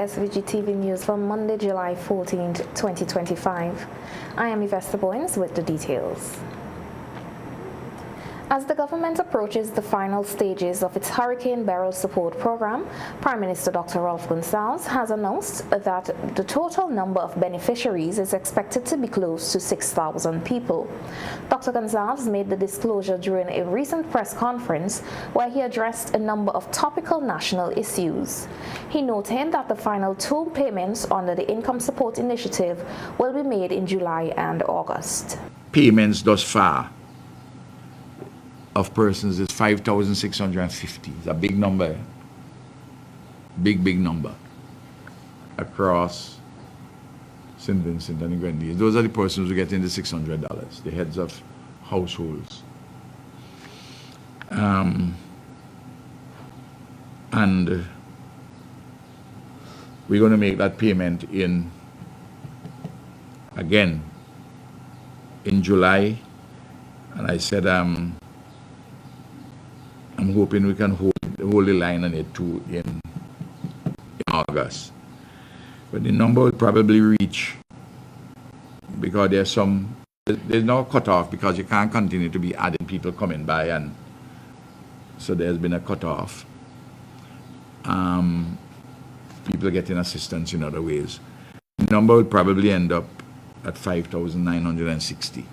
SVG-TV news for Monday, July 14, 2025. I am Yvette Boynes with the details. As the government approaches the final stages of its Hurricane Beryl support program, Prime Minister Dr. Rolf Gonsalves has announced that the total number of beneficiaries is expected to be close to 6,000 people. Dr. Gonsalves made the disclosure during a recent press conference where he addressed a number of topical national issues. He noted that the final two payments under the Income Support Initiative will be made in July and August. Payments thus far of persons is 5,650. It's a big number. Big number. Across St. Vincent and the Grenadines. Those are the persons who get in the $600, the heads of households. And we're going to make that payment again in July. And I said, I'm hoping we can hold the line on it too in August. But the number will probably reach, because there's no cutoff, because you can't continue to be adding people coming by, and so there's been a cutoff. People getting assistance in other ways. The number will probably end up at 5,960.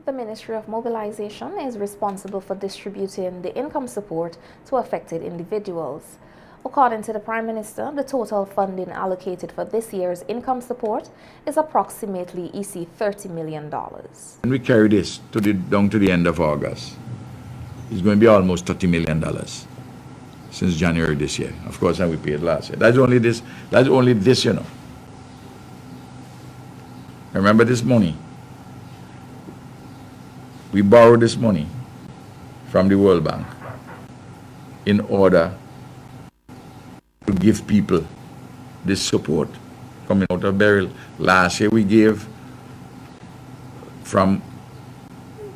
The Ministry of Mobilization is responsible for distributing the income support to affected individuals. According to the Prime Minister, the total funding allocated for this year's income support is approximately $30 million. And we carry this down to the end of August. It's going to be almost $30 million since January this year. Of course, and we paid last year. That's only this, you know. Remember this money. We borrowed this money from the World Bank in order to give people this support coming out of Beryl. Last year we gave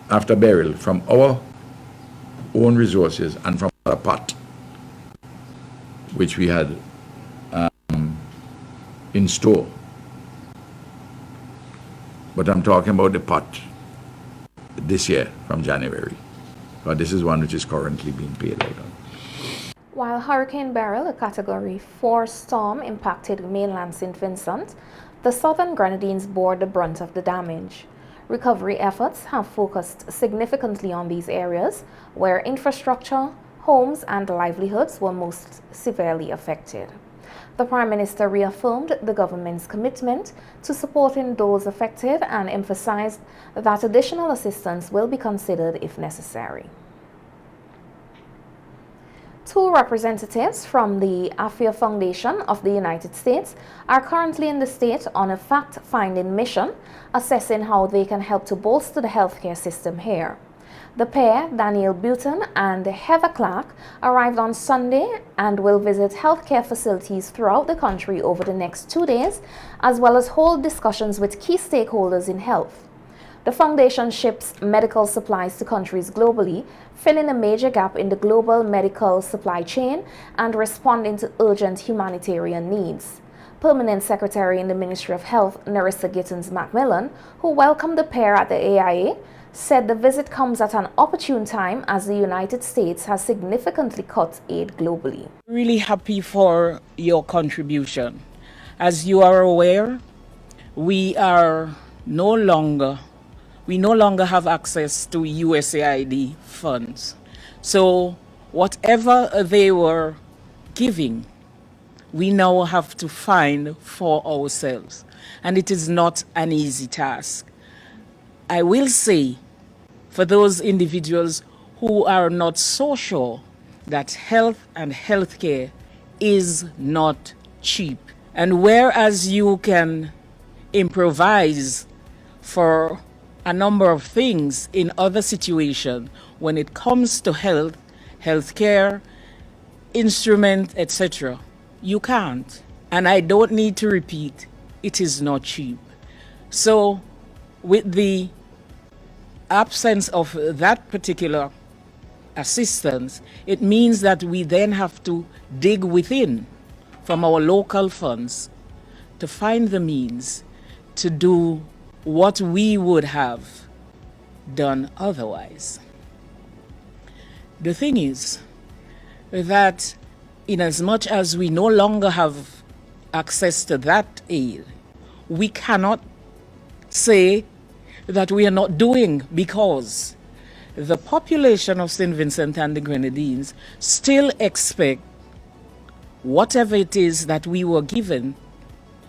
after Beryl from our own resources and from a pot which we had in store. But I'm talking about the pot this year from January, but this is one which is currently being paid out on. While Hurricane Beryl, a Category 4 storm, impacted mainland St. Vincent, the southern Grenadines bore the brunt of the damage. Recovery efforts have focused significantly on these areas where infrastructure, homes and livelihoods were most severely affected. The Prime Minister reaffirmed the government's commitment to supporting those affected and emphasized that additional assistance will be considered if necessary. Two representatives from the Afia Foundation of the United States are currently in the state on a fact-finding mission, assessing how they can help to bolster the healthcare system here. The pair, Daniel Button and Heather Clark, arrived on Sunday and will visit healthcare facilities throughout the country over the next 2 days, as well as hold discussions with key stakeholders in health. The foundation ships medical supplies to countries globally, filling a major gap in the global medical supply chain and responding to urgent humanitarian needs. Permanent Secretary in the Ministry of Health, Nerissa Gittins-Macmillan, who welcomed the pair at the AIA, said the visit comes at an opportune time as the United States has significantly cut aid globally. Really happy for your contribution. As you are aware, we no longer have access to USAID funds. So whatever they were giving, we now have to find for ourselves. And it is not an easy task. I will say, for those individuals who are not so sure, that health and healthcare is not cheap. And whereas you can improvise for a number of things in other situations, when it comes to health, healthcare, instrument, etc., you can't. And I don't need to repeat, it is not cheap. So with the absence of that particular assistance, it means that we then have to dig within from our local funds to find the means to do what we would have done otherwise. The thing is that in as much as we no longer have access to that aid, we cannot say that we are not doing, because the population of St. Vincent and the Grenadines still expect whatever it is that we were given,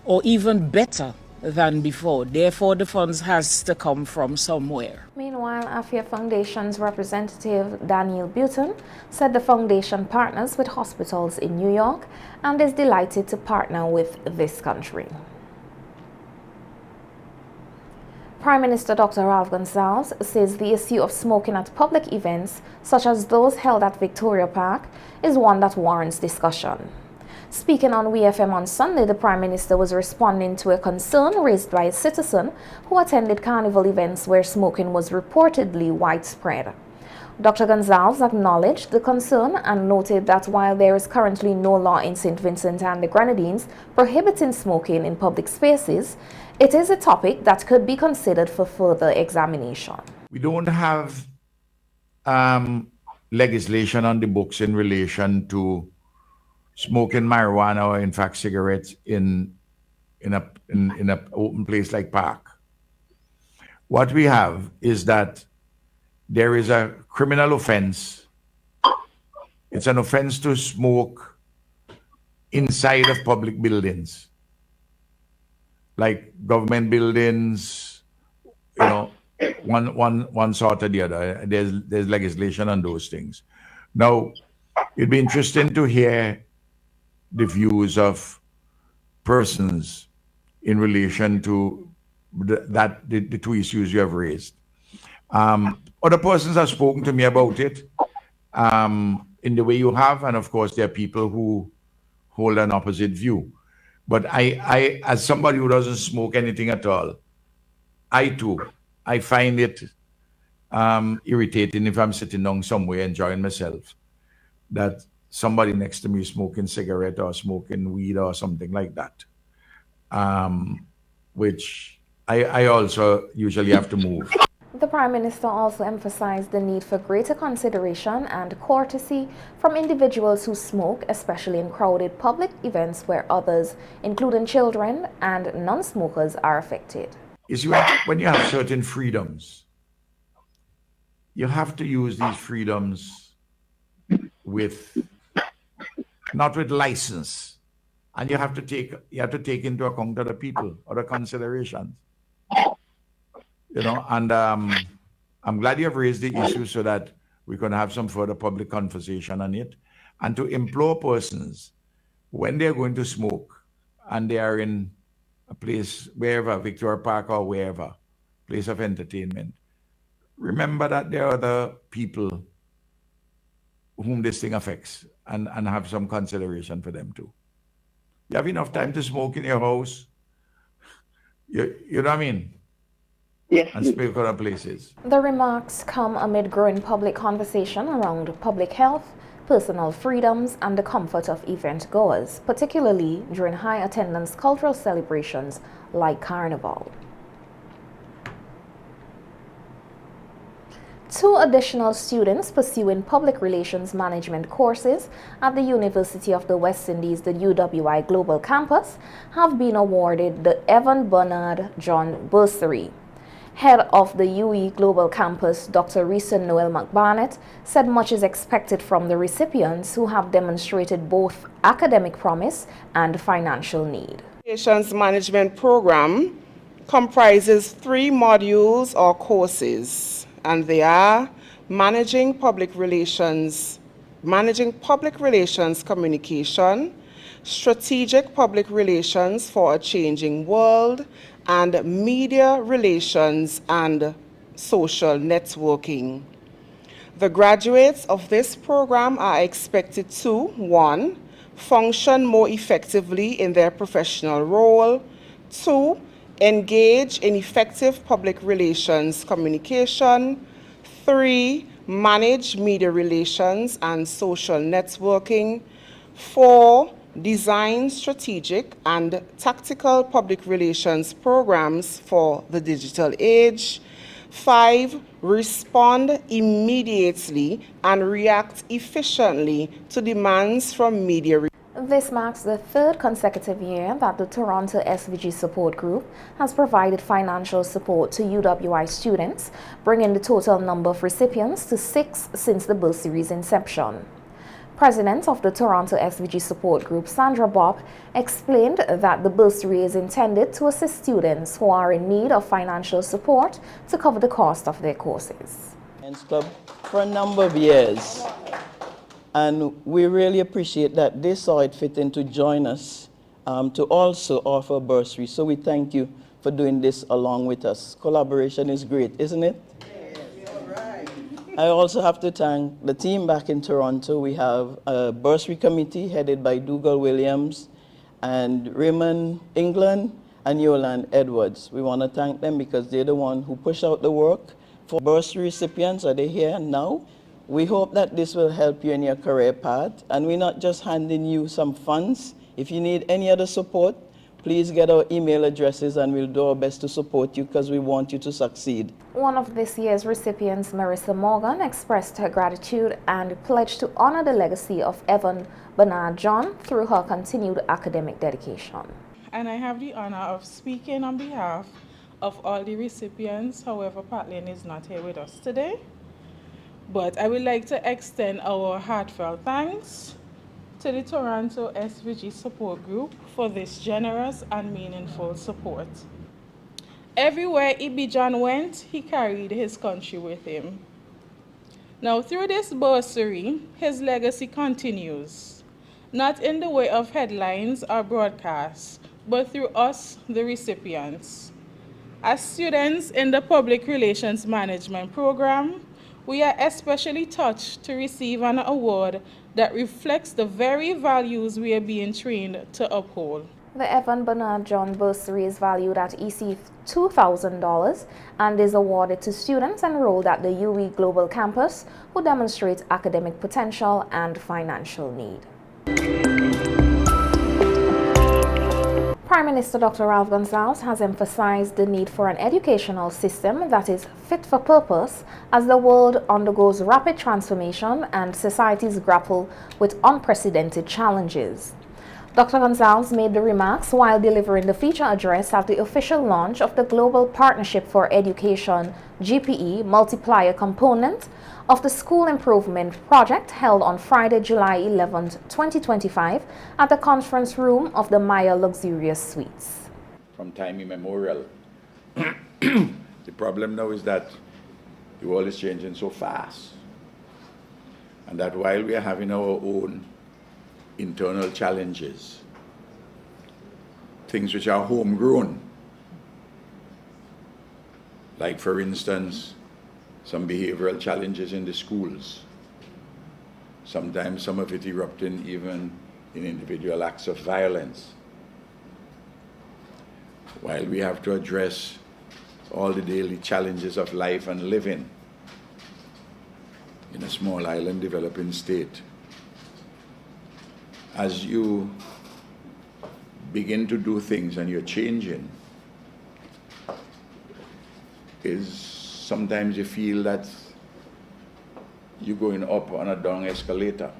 or even better than before. Therefore, the funds has to come from somewhere. Meanwhile, AFIA Foundation's representative Daniel Buton said the foundation partners with hospitals in New York and is delighted to partner with this country. Prime Minister Dr. Ralph Gonsalves says the issue of smoking at public events, such as those held at Victoria Park, is one that warrants discussion. Speaking on WFM on Sunday, the Prime Minister was responding to a concern raised by a citizen who attended carnival events where smoking was reportedly widespread. Dr. Gonsalves acknowledged the concern and noted that while there is currently no law in St. Vincent and the Grenadines prohibiting smoking in public spaces, it is a topic that could be considered for further examination. We don't have legislation on the books in relation to smoking marijuana or in fact cigarettes in a open place like park. What we have is that there is a criminal offense. It's an offense to smoke inside of public buildings, like government buildings, you know, one sort or the other. There's legislation on those things. Now, it'd be interesting to hear the views of persons in relation to the two issues you have raised. Other persons have spoken to me about it in the way you have, and of course there are people who hold an opposite view. But I as somebody who doesn't smoke anything at all, I find it irritating if I'm sitting down somewhere enjoying myself, that somebody next to me is smoking cigarette or smoking weed or something like that, which I also usually have to move. The Prime Minister also emphasized the need for greater consideration and courtesy from individuals who smoke, especially in crowded public events where others, including children and non-smokers, are affected. Is when you have certain freedoms, you have to use these freedoms not with license, and you have to take into account other people, other considerations. You know, and I'm glad you have raised the issue so that we can have some further public conversation on it, and to implore persons when they're going to smoke and they are in a place, wherever, Victoria Park or wherever, place of entertainment, remember that there are other people whom this thing affects, and have some consideration for them too. You have enough time to smoke in your house. You know what I mean? Yes. And speak other places. The remarks come amid growing public conversation around public health, personal freedoms, and the comfort of event goers, particularly during high attendance cultural celebrations like Carnival. 2 additional students pursuing public relations management courses at the University of the West Indies, the UWI Global Campus, have been awarded the Evan Bernard John Bursary. Head of the UE Global Campus, Dr. Risa Noel McBarnett, said much is expected from the recipients who have demonstrated both academic promise and financial need. Relations Management Program comprises 3 modules or courses, and they are managing public relations communication, strategic public relations for a changing world, and media relations and social networking. The graduates of this program are expected to, 1, function more effectively in their professional role, 2, engage in effective public relations communication, 3, manage media relations and social networking, 4, design strategic and tactical public relations programs for the digital age. 5, respond immediately and react efficiently to demands from media. This marks the third consecutive year that the Toronto SVG Support Group has provided financial support to UWI students, bringing the total number of recipients to 6 since the bursary's inception. President of the Toronto SVG Support Group, Sandra Bob, explained that the bursary is intended to assist students who are in need of financial support to cover the cost of their courses. Club for a number of years, and we really appreciate that they saw it fitting to join us to also offer bursary. So we thank you for doing this along with us. Collaboration is great, isn't it? I also have to thank the team back in Toronto. We have a bursary committee headed by Dougal Williams and Raymond England and Yolan Edwards. We want to thank them because they're the one who push out the work. For bursary recipients, are they here now? We hope that this will help you in your career path, and we're not just handing you some funds. If you need any other support, please get our email addresses and we'll do our best to support you because we want you to succeed. One of this year's recipients, Marissa Morgan, expressed her gratitude and pledged to honor the legacy of Evan Bernard John through her continued academic dedication. And I have the honor of speaking on behalf of all the recipients. However, Pat Lane is not here with us today. But I would like to extend our heartfelt thanks to the Toronto SVG Support Group for this generous and meaningful support. Everywhere Ibijan went, he carried his country with him. Now, through this bursary, his legacy continues, not in the way of headlines or broadcasts, but through us, the recipients. As students in the Public Relations Management Program, we are especially touched to receive an award that reflects the very values we are being trained to uphold. The Evan Bernard John bursary is valued at EC $2,000 and is awarded to students enrolled at the UE Global Campus who demonstrate academic potential and financial need. Prime Minister Dr. Ralph Gonsalves has emphasized the need for an educational system that is fit for purpose as the world undergoes rapid transformation and societies grapple with unprecedented challenges. Dr. Gonsalves made the remarks while delivering the feature address at the official launch of the Global Partnership for Education GPE multiplier component of the School Improvement Project held on Friday, July 11, 2025 at the conference room of the Maya Luxurious Suites. From time immemorial. The problem now is that the world is changing so fast, and that while we are having our own internal challenges, things which are homegrown, like for instance, some behavioral challenges in the schools, sometimes some of it erupting even in individual acts of violence. While we have to address all the daily challenges of life and living in a small island developing state, as you begin to do things and you're changing, is sometimes you feel that you're going up on a down escalator.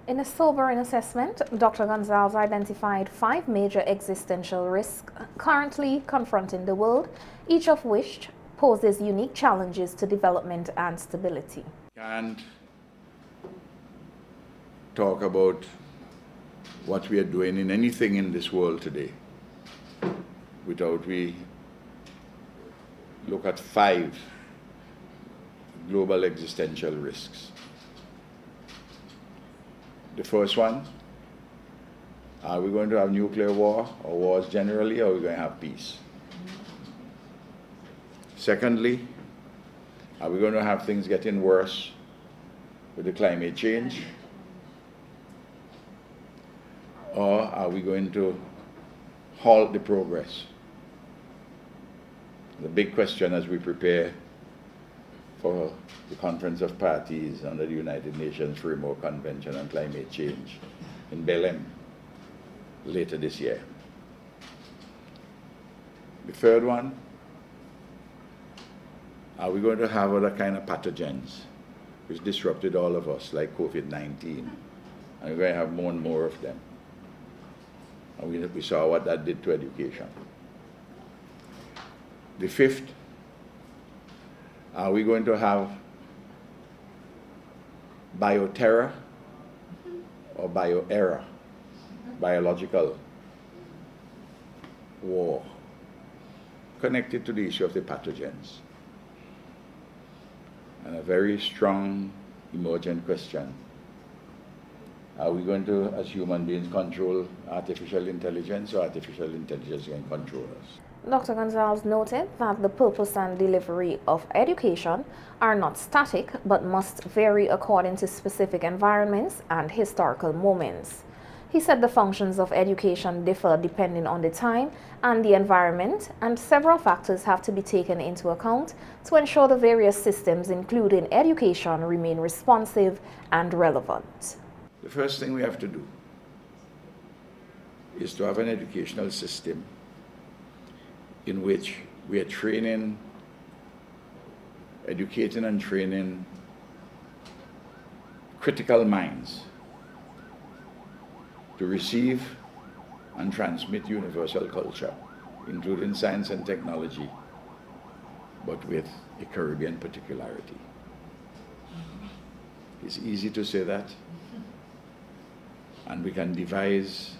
In a sobering assessment, Dr. Gonsalves identified 5 major existential risks currently confronting the world, each of which poses unique challenges to development and stability. Can't talk about what we are doing in anything in this world today without we look at 5 global existential risks. The first one, are we going to have nuclear war or wars generally, or are we going to have peace? Secondly, are we going to have things getting worse with the climate change? Or are we going to halt the progress? The big question as we prepare for the Conference of Parties under the United Nations Framework Convention on Climate Change in Belém later this year. The third one, are we going to have other kind of pathogens which disrupted all of us, like COVID-19? And we're going to have more and more of them. And we saw what that did to education. The fifth, are we going to have bioterror or bioerror, biological war, connected to the issue of the pathogens? And a very strong emergent question. Are we going to, as human beings, control artificial intelligence, or artificial intelligence can control us? Dr. Gonzalez noted that the purpose and delivery of education are not static, but must vary according to specific environments and historical moments. He said the functions of education differ depending on the time and the environment, and several factors have to be taken into account to ensure the various systems, including education, remain responsive and relevant. The first thing we have to do is to have an educational system in which we are training, educating and training critical minds to receive and transmit universal culture, including science and technology, but with a Caribbean particularity. It's easy to say that, and we can devise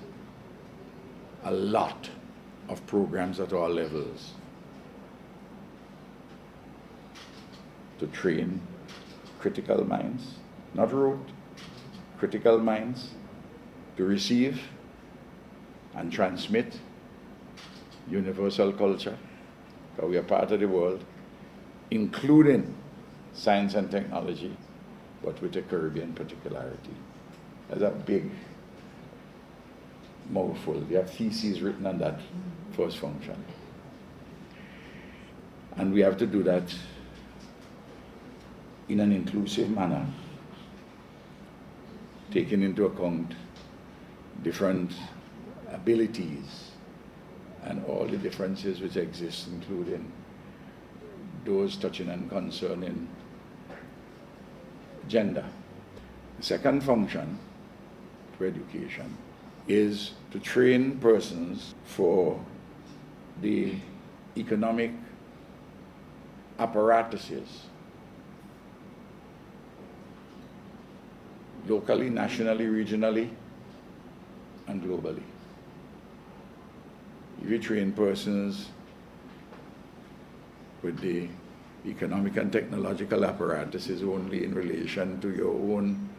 a lot of programs at all levels to train critical minds, not rote, critical minds, to receive and transmit universal culture, because we are part of the world, including science and technology, but with a Caribbean particularity. That's a big mouthful. There are theses written on that first function. And we have to do that in an inclusive manner, taking into account different abilities and all the differences which exist, including those touching and concerning gender. The second function for education is to train persons for the economic apparatuses, locally, nationally, regionally, and globally. If you train persons with the economic and technological apparatuses only in relation to your own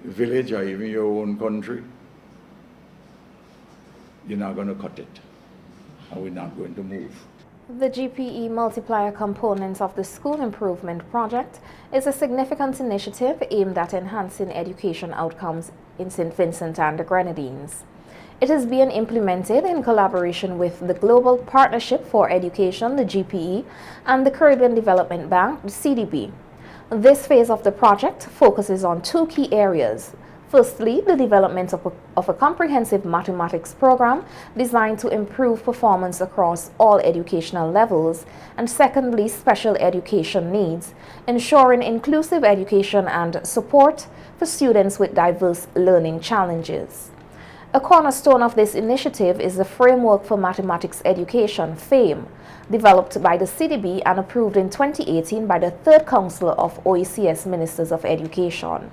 village or even your own country, you're not going to cut it, and we're not going to move. The GPE multiplier component of the School Improvement Project is a significant initiative aimed at enhancing education outcomes in St. Vincent and the Grenadines. It is being implemented in collaboration with the Global Partnership for Education, the GPE, and the Caribbean Development Bank, the CDB. This phase of the project focuses on two key areas. Firstly, the development of a comprehensive mathematics program designed to improve performance across all educational levels, and secondly, special education needs, ensuring inclusive education and support for students with diverse learning challenges. A cornerstone of this initiative is the Framework for Mathematics Education, FAME, developed by the CDB and approved in 2018 by the Third Council of OECS Ministers of Education.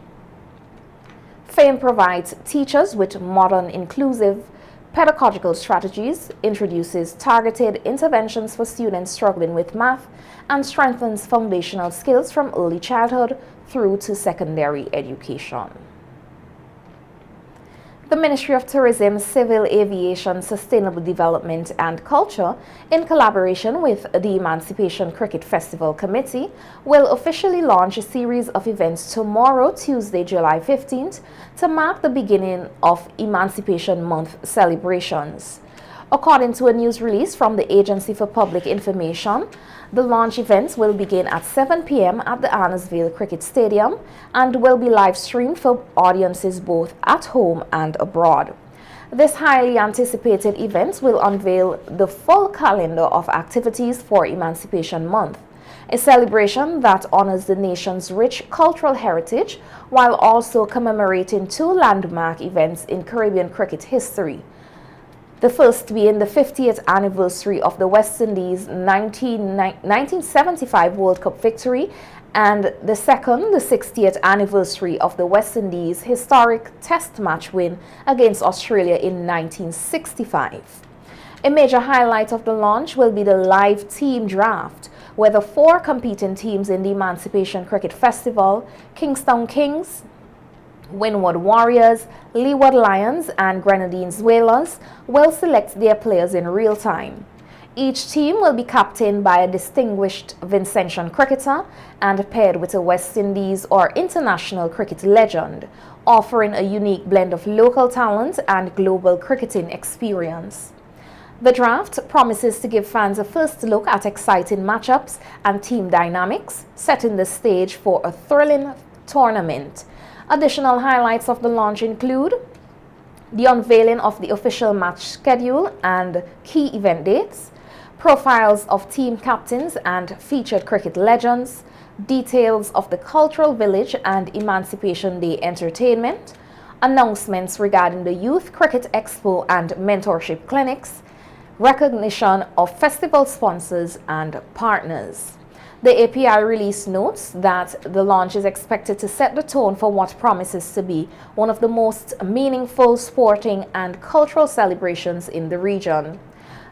FAME provides teachers with modern, inclusive pedagogical strategies, introduces targeted interventions for students struggling with math, and strengthens foundational skills from early childhood through to secondary education. The Ministry of Tourism, Civil Aviation, Sustainable Development and Culture, in collaboration with the Emancipation Cricket Festival Committee, will officially launch a series of events tomorrow, Tuesday, July 15th, to mark the beginning of Emancipation Month celebrations. According to a news release from the Agency for Public Information, the launch events will begin at 7 p.m. at the Arnersville Cricket Stadium and will be live streamed for audiences both at home and abroad. This highly anticipated event will unveil the full calendar of activities for Emancipation Month, a celebration that honors the nation's rich cultural heritage while also commemorating two landmark events in Caribbean cricket history. The first being the 50th anniversary of the West Indies' 1975 World Cup victory, and the second, the 60th anniversary of the West Indies' historic Test match win against Australia in 1965. A major highlight of the launch will be the live team draft, where the four competing teams in the Emancipation Cricket Festival, Kingstown Kings, Windward Warriors, Leeward Lions, and Grenadines Whalers, will select their players in real time. Each team will be captained by a distinguished Vincentian cricketer and paired with a West Indies or international cricket legend, offering a unique blend of local talent and global cricketing experience. The draft promises to give fans a first look at exciting matchups and team dynamics, setting the stage for a thrilling tournament. Additional highlights of the launch include the unveiling of the official match schedule and key event dates, profiles of team captains and featured cricket legends, details of the Cultural Village and Emancipation Day entertainment, announcements regarding the Youth Cricket Expo and mentorship clinics, recognition of festival sponsors and partners. The API release notes that the launch is expected to set the tone for what promises to be one of the most meaningful sporting and cultural celebrations in the region.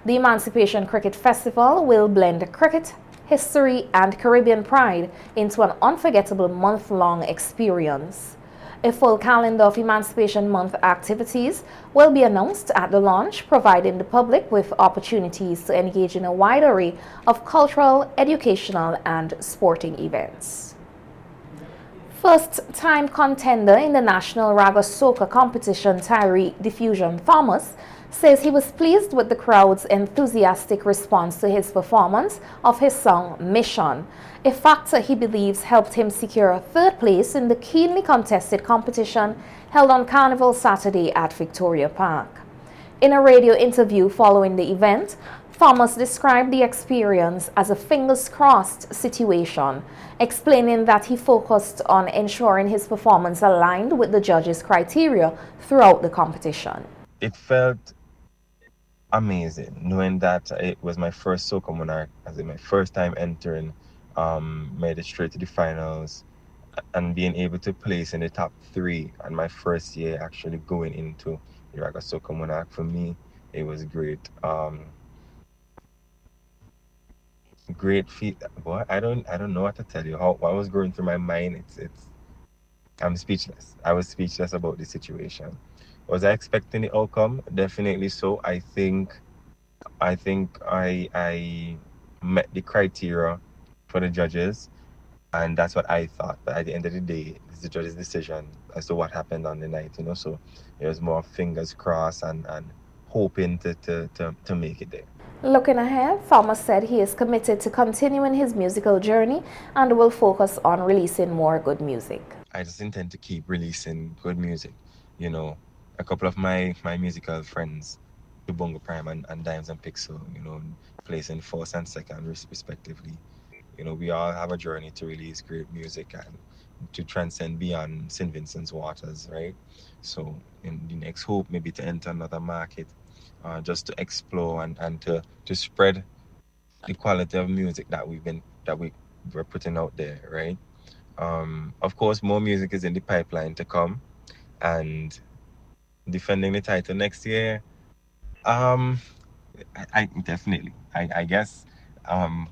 The Emancipation Cricket Festival will blend cricket, history, and Caribbean pride into an unforgettable month-long experience. A full calendar of Emancipation Month activities will be announced at the launch, providing the public with opportunities to engage in a wide array of cultural, educational, and sporting events. First-time contender in the National Raga Soca competition, Tyree Diffusion Thomas, says he was pleased with the crowd's enthusiastic response to his performance of his song Mission, a factor he believes helped him secure third place in the keenly contested competition held on Carnival Saturday at Victoria Park. In a radio interview following the event, Thomas described the experience as a fingers-crossed situation, explaining that he focused on ensuring his performance aligned with the judges' criteria throughout the competition. It felt amazing knowing that it was my first Soca Monarch, as in my first time entering, made it straight to the finals, and being able to place in the top 3 and my first year actually going into the Raga Soca Monarch. For me, it was great. Great feat. Boy, I don't know what to tell you. What was going through my mind, I'm speechless. I was speechless about the situation. Was I expecting the outcome? Definitely so. I think I met the criteria for the judges, and that's what I thought. But at the end of the day, it's the judge's decision as to what happened on the night, So it was more fingers crossed and hoping to make it there. Looking ahead, Thomas said he is committed to continuing his musical journey and will focus on releasing more good music. I just intend to keep releasing good music. A couple of my musical friends, Bongo Prime and Dimes and Pixel, placing first and second respectively. We all have a journey to release great music and to transcend beyond St. Vincent's waters, right? So in the next hope, maybe to enter another market, just to explore and to spread the quality of music that we're putting out there, right? Of course, more music is in the pipeline to come, and defending the title next year, I definitely, I guess, I'm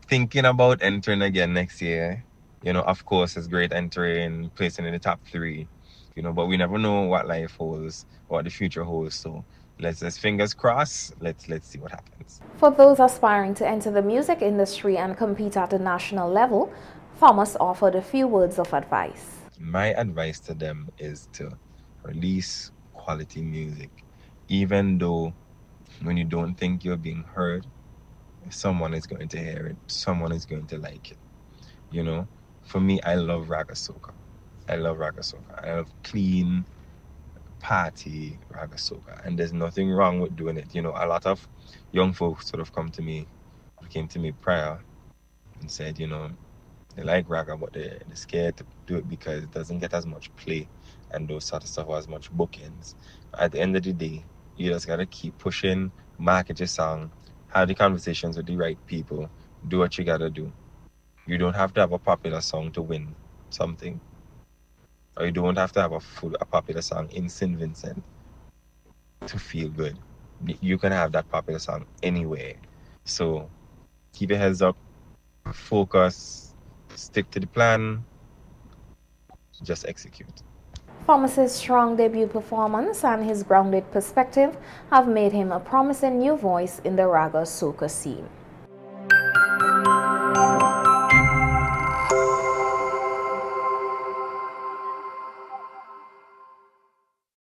thinking about entering again next year. Of course, it's great entering, placing in the top 3, but we never know what life holds, what the future holds. So let's just fingers crossed. Let's see what happens. For those aspiring to enter the music industry and compete at the national level, Thomas offered a few words of advice. My advice to them is to release quality music, even though when you don't think you're being heard, someone is going to hear it, someone is going to like it. For me, I love Raga Soca. I love clean, party raga soca, and there's nothing wrong with doing it. You know, a lot of young folks sort of came to me prior and said, you know, they like raga, but they're scared to do it because it doesn't get as much play and those sort of stuff, as much bookings. At the end of the day, you just gotta keep pushing, market your song, have the conversations with the right people, do what you gotta do. You don't have to have a popular song to win something, or you don't have to have a popular song in St. Vincent to feel good. You can have that popular song anywhere. So keep your heads up, focus, stick to the plan, just execute. Thomas's strong debut performance and his grounded perspective have made him a promising new voice in the raga soca scene.